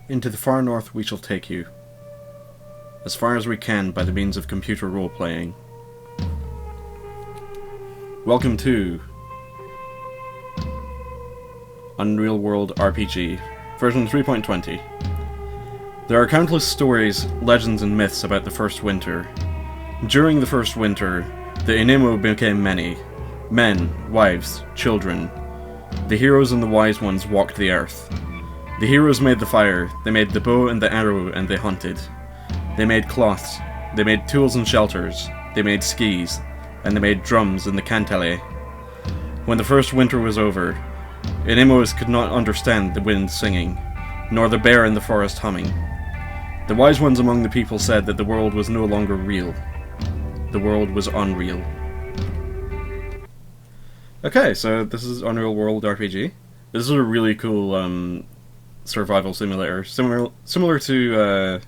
Into the far north we shall take you, as far as we can by the means of computer role-playing. Welcome to Unreal World RPG, version 3.20. There are countless stories, legends and myths about the first winter. During the first winter, the Inemo became many. Men, wives, children. The heroes and the wise ones walked the earth. The heroes made the fire, they made the bow and the arrow, and they hunted. They made cloths, they made tools and shelters, they made skis, and they made drums and the kantele. When the first winter was over, Inemos could not understand the wind singing, nor the bear in the forest humming. The wise ones among the people said that the world was no longer real. The world was unreal. Okay, so this is Unreal World RPG. This is a really cool survival simulator, similar to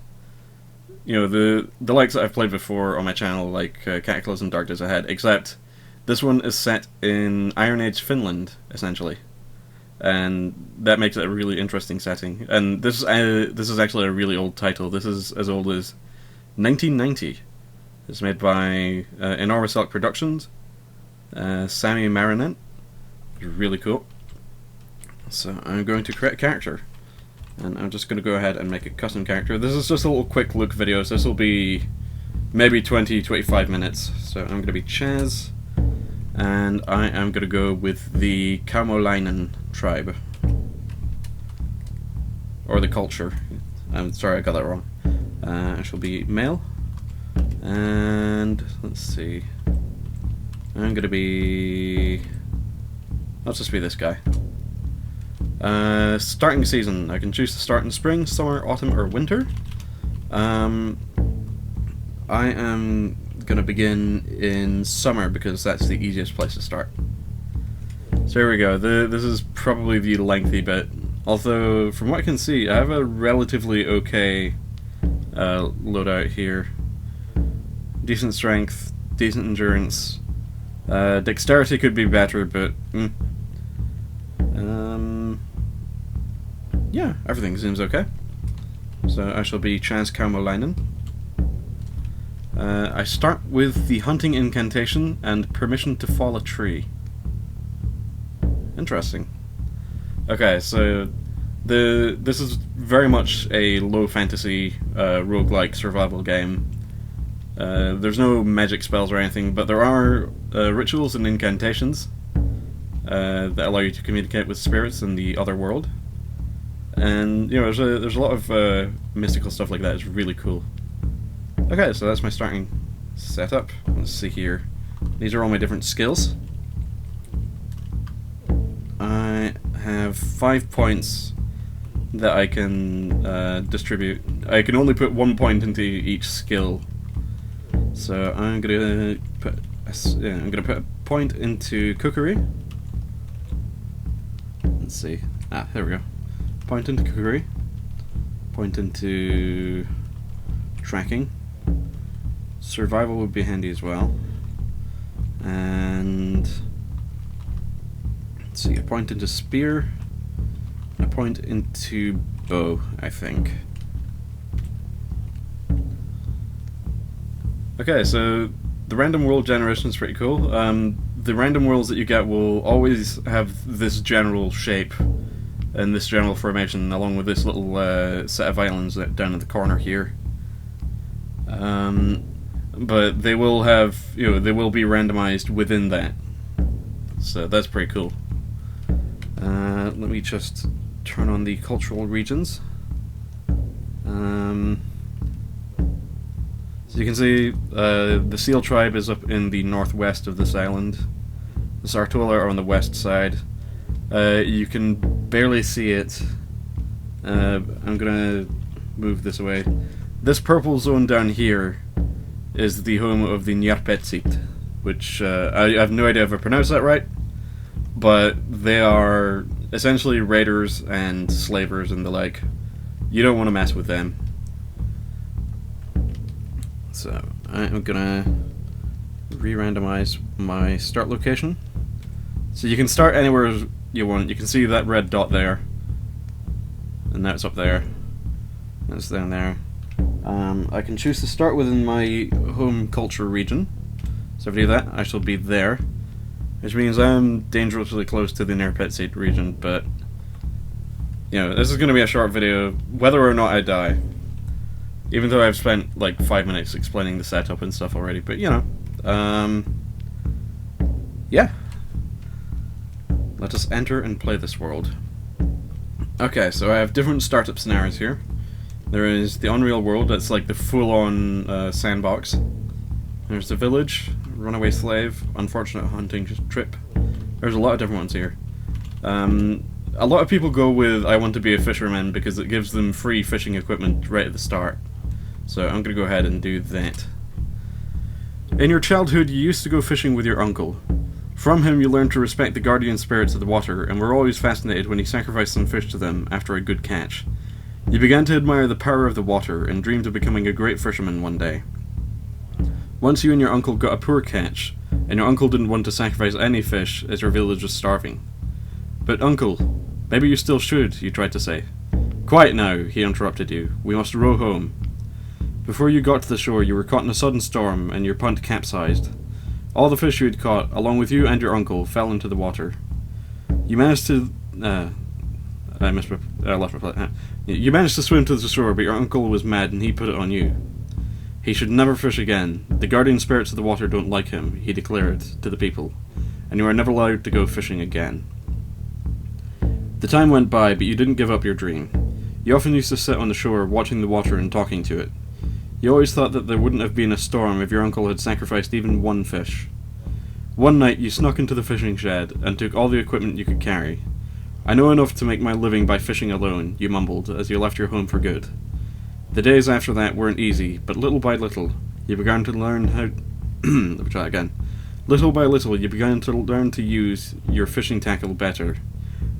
the likes that I've played before on my channel, like Cataclysm, Dark Days Ahead. Except this one is set in Iron Age Finland, essentially, and that makes it a really interesting setting. And this is actually a really old title. This is as old as 1990. It's made by Enormous Elk Productions. Sammy Marinette. Really cool. So I'm going to create a character, and I'm just going to go ahead and make a custom character. This is just a little quick look video, so this will be maybe 20-25 minutes. So I'm going to be Chaz, and I am going to go with the Kamolainen tribe. Or the culture. I'm sorry, I got that wrong. I shall be male. And let's see. I'm going to be... let's just be this guy. Starting season. I can choose to start in spring, summer, autumn, or winter. I am going to begin in summer because that's the easiest place to start. So here we go. This is probably the lengthy bit. Although, from what I can see, I have a relatively okay loadout here. Decent strength, decent endurance. Dexterity could be better, but yeah, everything seems okay. So I shall be Chaz Kamolainen. I start with the hunting incantation and permission to fall a tree. Interesting. Okay, so this is very much a low fantasy roguelike survival game. There's no magic spells or anything, but there are rituals and incantations that allow you to communicate with spirits in the other world. And there's a lot of mystical stuff like that. It's really cool. Okay, so that's my starting setup. Let's see here. These are all my different skills. I have 5 points that I can distribute. I can only put 1 point into each skill. So I'm gonna put a point into cookery. Let's see. There we go. Point into cookery. Point into tracking. Survival would be handy as well. And let's see. A point into spear. And a point into bow, I think. Okay, so the random world generation is pretty cool. The random worlds that you get will always have this general shape and this general formation, along with this little set of islands down in the corner here. But they will have, they will be randomized within that. So that's pretty cool. Let me just turn on the cultural regions. So you can see the Seal tribe is up in the northwest of this island. The Sartola are on the west side. You can barely see it. I'm gonna move this away. This purple zone down here is the home of the Njerpezit, which I have no idea if I pronounced that right, but they are essentially raiders and slavers and the like. You don't want to mess with them. So I'm gonna re-randomize my start location. So you can start anywhere you want. You can see that red dot there, and now it's up there. That's down there. I can choose to start within my home culture region. So if I do that, I shall be there. Which means I'm dangerously close to the Njerpezit region, but... You know, this is going to be a short video, whether or not I die. Even though I've spent, like, 5 minutes explaining the setup and stuff already, but, you know. Yeah. Let us enter and play this world. Okay, so I have different startup scenarios here. There is the UnReal world, that's like the full-on sandbox. There's the village, runaway slave, unfortunate hunting trip. There's a lot of different ones here. A lot of people go with I want to be a fisherman because it gives them free fishing equipment right at the start. So I'm going to go ahead and do that. In your childhood, you used to go fishing with your uncle. From him, you learned to respect the guardian spirits of the water, and were always fascinated when he sacrificed some fish to them after a good catch. You began to admire the power of the water, and dreamed of becoming a great fisherman one day. Once you and your uncle got a poor catch, and your uncle didn't want to sacrifice any fish as your village was starving. But uncle, maybe you still should, you tried to say. Quiet now, he interrupted you. We must row home. Before you got to the shore, you were caught in a sudden storm, and your punt capsized. All the fish you had caught, along with you and your uncle, fell into the water. You managed to... You managed to swim to the shore, but your uncle was mad and he put it on you. He should never fish again. The guardian spirits of the water don't like him, he declared to the people, and you are never allowed to go fishing again. The time went by, but you didn't give up your dream. You often used to sit on the shore, watching the water and talking to it. You always thought that there wouldn't have been a storm if your uncle had sacrificed even one fish. One night you snuck into the fishing shed and took all the equipment you could carry. I know enough to make my living by fishing alone, you mumbled, as you left your home for good. The days after that weren't easy, but little by little, you began to learn how... Let me try again. Little by little, you began to learn to use your fishing tackle better,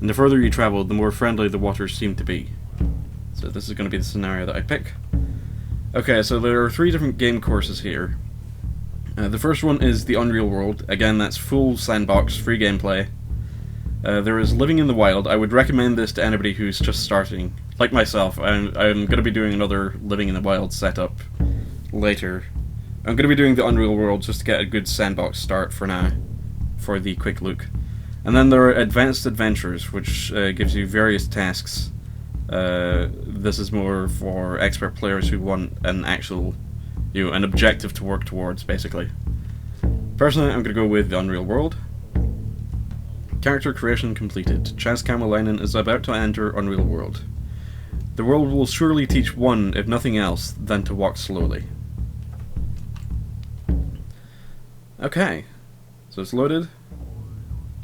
and the further you travelled, the more friendly the waters seemed to be. So this is going to be the scenario that I pick. Okay, so there are 3 different game courses here. The first one is the UnReal world. Again, that's full sandbox, free gameplay. There is Living in the Wild. I would recommend this to anybody who's just starting. Like myself, I'm going to be doing another Living in the Wild setup later. I'm going to be doing the UnReal world just to get a good sandbox start for now, for the quick look. And then there are Advanced Adventures, which gives you various tasks. This is more for expert players who want an actual, an objective to work towards, basically. Personally, I'm going to go with the UnReal world. Character creation completed. Chaz Kamalainen is about to enter UnReal world. The world will surely teach one, if nothing else, than to walk slowly. Okay, so it's loaded,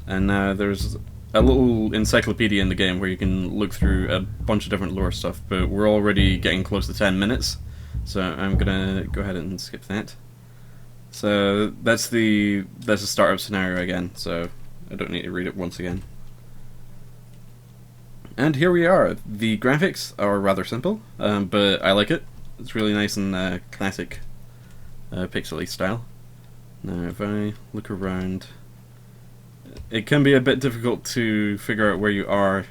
and there's a little encyclopedia in the game where you can look through a bunch of different lore stuff, but we're already getting close to 10 minutes, so I'm gonna go ahead and skip that. So that's the startup scenario again, so I don't need to read it once again. And here we are. The graphics are rather simple, but I like it. It's really nice and classic pixely style. Now if I look around, it can be a bit difficult to figure out where you are.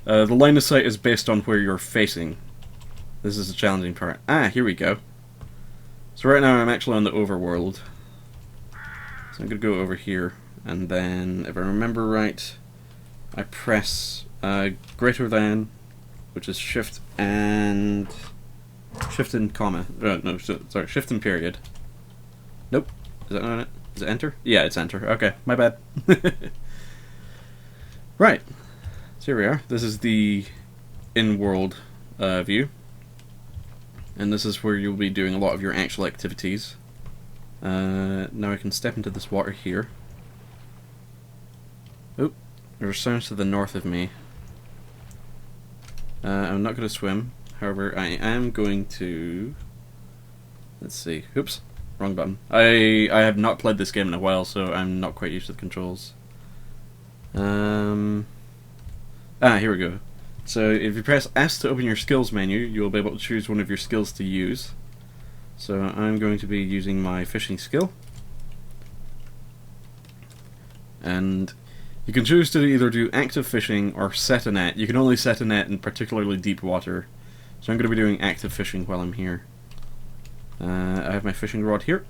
The line of sight is based on where you're facing. This is the challenging part. Here we go. So right now I'm actually on the overworld. So I'm going to go over here, and then, if I remember right, I press greater than, which is shift and comma. No, sorry, shift and period. Nope. Is that not it? Is it enter? Yeah, it's enter. Okay, my bad. Right. So here we are. This is the in-world view. And this is where you'll be doing a lot of your actual activities. Now I can step into this water here. Oh, there's sounds to the north of me. I'm not going to swim. However, I am going to... Let's see. Oops. Wrong button. I have not played this game in a while, so I'm not quite used to the controls. Here we go. So if you press S to open your skills menu, you will be able to choose one of your skills to use. So I'm going to be using my fishing skill. And you can choose to either do active fishing or set a net. You can only set a net in particularly deep water. So I'm going to be doing active fishing while I'm here. I have my fishing rod here.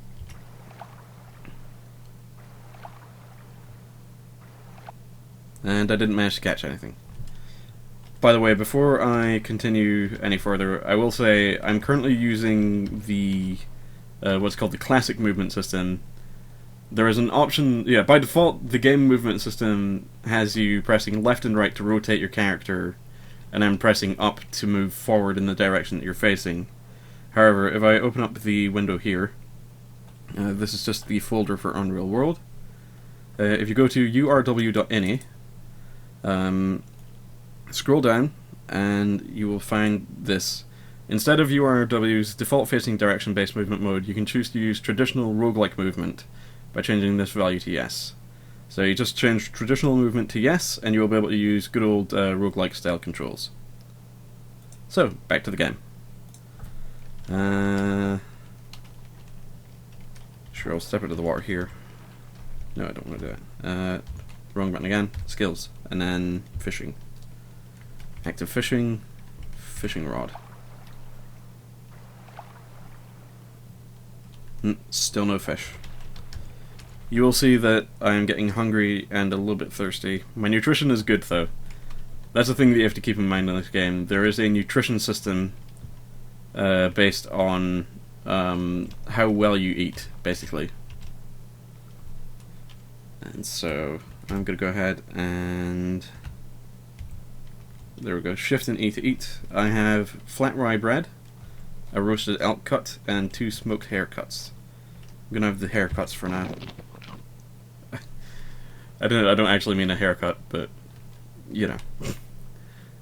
And I didn't manage to catch anything. By the way, before I continue any further, I will say I'm currently using the what's called the classic movement system. There is an option, yeah, by default the game movement system has you pressing left and right to rotate your character, and then pressing up to move forward in the direction that you're facing. However, if I open up the window here, this is just the folder for Unreal World. If you go to urw.ini, scroll down, and you will find this. Instead of URW's default facing direction based movement mode, you can choose to use traditional roguelike movement by changing this value to yes. So you just change traditional movement to yes, and you will be able to use good old roguelike style controls. So, back to the game. Sure, I'll step into the water here. No, I don't want to do it. Wrong button again. Skills. And then fishing. Active fishing. Fishing rod. Still no fish. You will see that I am getting hungry and a little bit thirsty. My nutrition is good though. That's the thing that you have to keep in mind in this game. There is a nutrition system based on how well you eat, basically. And so I'm going to go ahead and there we go. Shift and E to eat. I have flat rye bread, a roasted elk cut, and 2 smoked hare cuts. I'm going to have the hare cuts for now. I don't actually mean a haircut, but you know.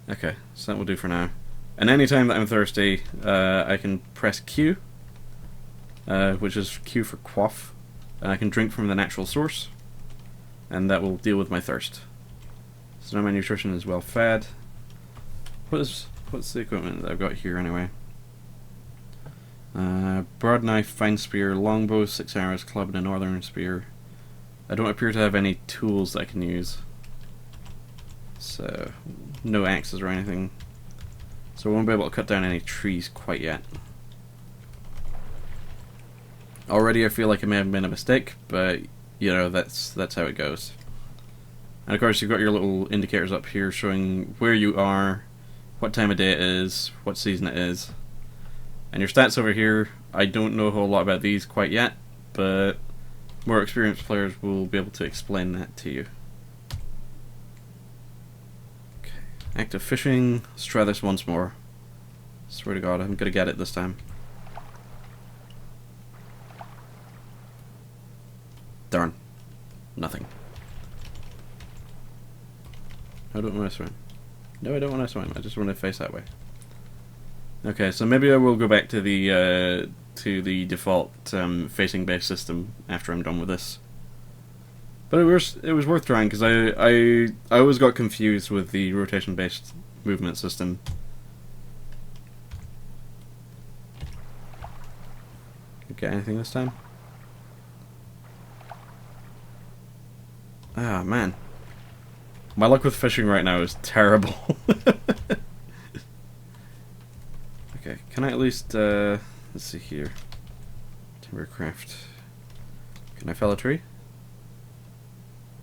Okay, so that will do for now. And anytime that I'm thirsty, I can press Q, which is Q for quaff, and I can drink from the natural source, and that will deal with my thirst. So now my nutrition is well fed. What's the equipment that I've got here anyway? Broad knife, fine spear, longbow, 6 arrows, club, and a northern spear. I don't appear to have any tools that I can use. So, no axes or anything. So I won't be able to cut down any trees quite yet. Already I feel like it may have been a mistake, but you know, that's how it goes. And of course you've got your little indicators up here showing where you are, what time of day it is, what season it is. And your stats over here, I don't know a whole lot about these quite yet, but more experienced players will be able to explain that to you. Okay. Active fishing. Let's try this once more. Swear to God, I'm gonna get it this time. Darn. Nothing. I don't want to swim. No, I don't want to swim. I just want to face that way. Okay, so maybe I will go back to the default facing-based system after I'm done with this. But it was worth trying because I always got confused with the rotation-based movement system. Okay, anything this time? Ah, man. My luck with fishing right now is terrible. Okay, can I at least, let's see here. Timbercraft. Can I fell a tree?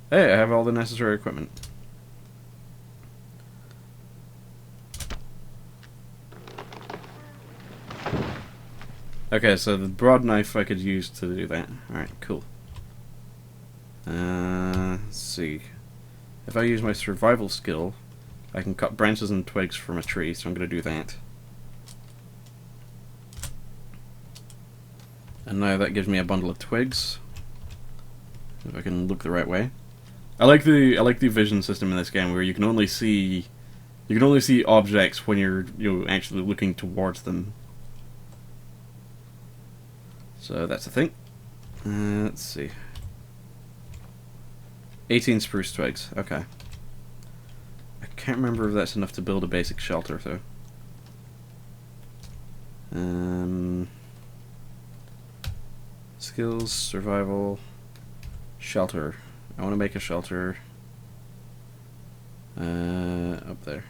Hey, I have all the necessary equipment. Okay, so the broad knife I could use to do that. Alright, cool. Let's see. If I use my survival skill, I can cut branches and twigs from a tree, so I'm going to do that. And now that gives me a bundle of twigs. If I can look the right way. I like the vision system in this game where you can only see objects when you're actually looking towards them. So that's a thing. Let's see. 18 spruce twigs. Okay. I can't remember if that's enough to build a basic shelter though. Skills, survival, shelter. I want to make a shelter up there.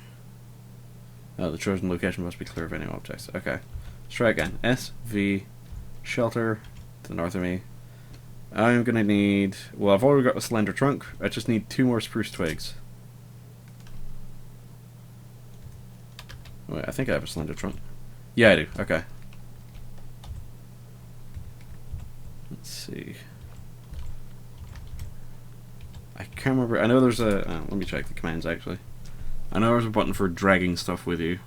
The chosen location must be clear of any objects. Okay. Let's try again. S, V, shelter, to the north of me. I'm gonna need... Well, I've already got a slender trunk. I just need 2 more spruce twigs. Wait, I think I have a slender trunk. Yeah, I do. Okay. Let's see. I can't remember. I know there's a... let me check the commands, actually. I know there's a button for dragging stuff with you.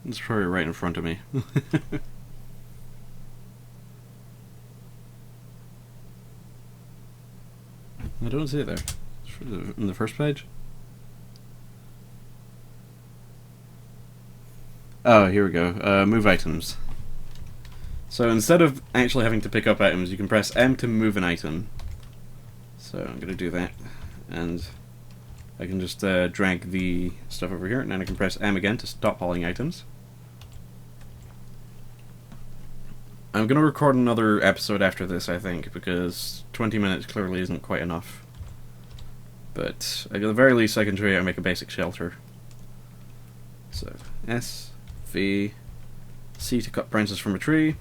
It's probably right in front of me. I don't see it there. It's in the first page. Oh, here we go. Move items. So instead of actually having to pick up items, you can press M to move an item. So I'm going to do that. And I can just drag the stuff over here, and then I can press M again to stop hauling items. I'm going to record another episode after this, I think, because 20 minutes clearly isn't quite enough. But at the very least I can show you how to make a basic shelter. So, S, V, C to cut branches from a tree.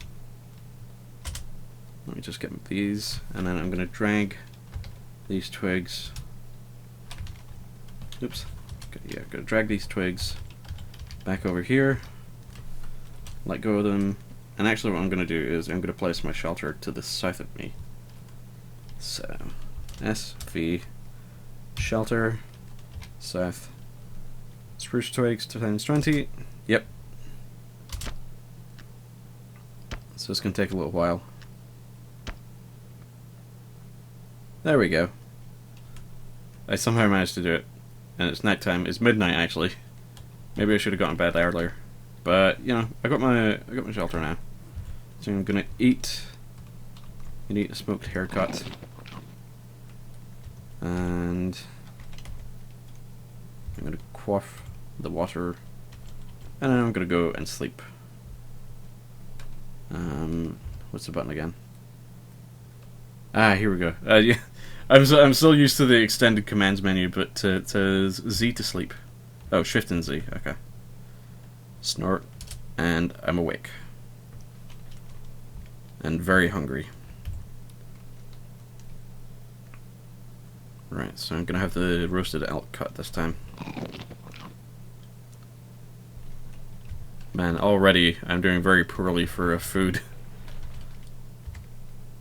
Let me just get these, and then I'm going to drag these twigs. Oops. Okay, yeah, I'm going to drag these twigs back over here. Let go of them. And actually what I'm going to do is I'm going to place my shelter to the south of me. So, S, V, shelter, south, spruce twigs times 20. Yep. So it's going to take a little while. There we go. I somehow managed to do it. And it's nighttime. It's midnight, actually. Maybe I should have gotten to bed earlier. But, you know, I got my shelter now. So I'm gonna eat a smoked haircut. And I'm gonna quaff the water. And then I'm gonna go and sleep. What's the button again? Ah, here we go. Yeah, I'm still used to the extended commands menu, but it says Z to sleep. Oh, Shift and Z. Okay. Snort, and I'm awake. And very hungry. Right, so I'm gonna have the roasted elk cut this time. Man, already I'm doing very poorly for food.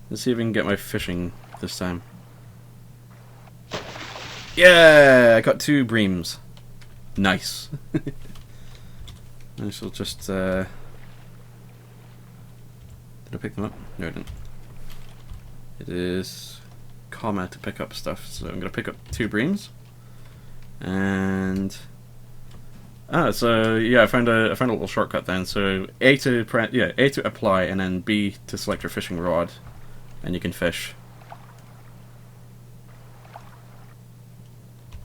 Let's see if we can get my fishing this time. Yeah, I got 2 breams. Nice. I shall just, did I pick them up? No, I didn't. It is comma to pick up stuff, so I'm going to pick up 2 breams. And so yeah, I found a little shortcut then. So A to apply, and then B to select your fishing rod, and you can fish.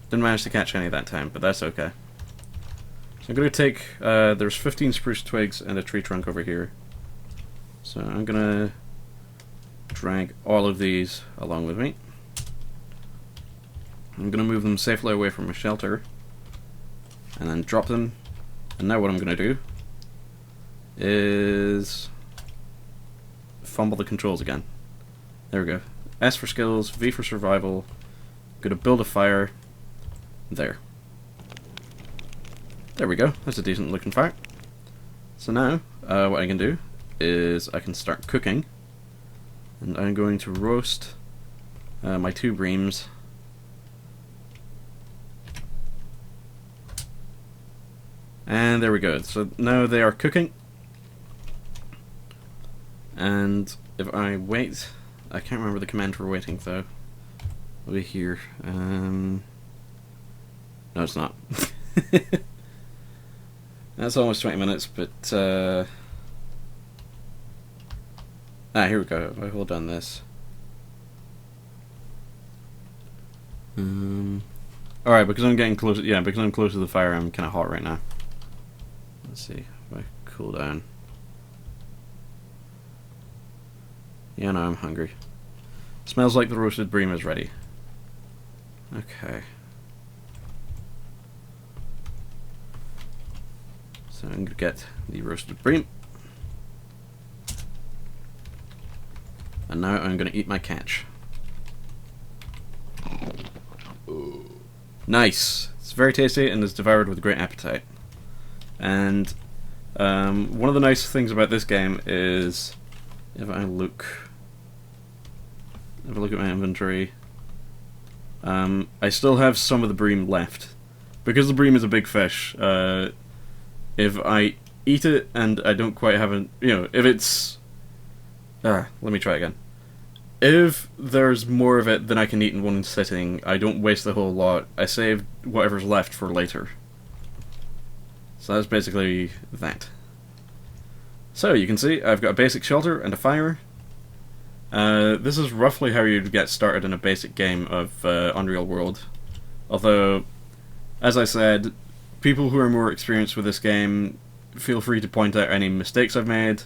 Didn't manage to catch any that time, but that's okay. So I'm going to take, there's 15 spruce twigs and a tree trunk over here. So I'm going to drag all of these along with me. I'm going to move them safely away from my shelter. And then drop them. And now what I'm going to do is fumble the controls again. There we go. S for skills, V for survival. I'm going to build a fire. There. There we go. That's a decent looking fire. So now, what I can do is I can start cooking. And I'm going to roast my 2 breams. And there we go. So now they are cooking. And if I wait, I can't remember the command for waiting though. It'll be here. No, it's not. That's almost 20 minutes, but here we go. If I hold on this. Alright, because I'm getting closer, yeah, because I'm close to the fire, I'm kind of hot right now. Let's see if I cool down. Yeah, no, I'm hungry. Smells like the roasted bream is ready. Okay. So I'm going to get the roasted bream. And now I'm going to eat my catch. Nice! It's very tasty and is devoured with great appetite. And one of the nice things about this game is, if I look at my inventory, I still have some of the bream left. Because the bream is a big fish, if I eat it and I don't quite have if it's... let me try again. If there's more of it than I can eat in one sitting, I don't waste the whole lot. I save whatever's left for later. So that's basically that. So you can see I've got a basic shelter and a fire. This is roughly how you'd get started in a basic game of Unreal World. Although, as I said, people who are more experienced with this game, feel free to point out any mistakes I've made.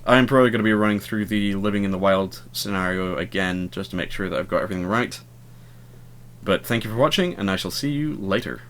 I'm probably going to be running through the Living in the Wild scenario again, just to make sure that I've got everything right. But thank you for watching, and I shall see you later.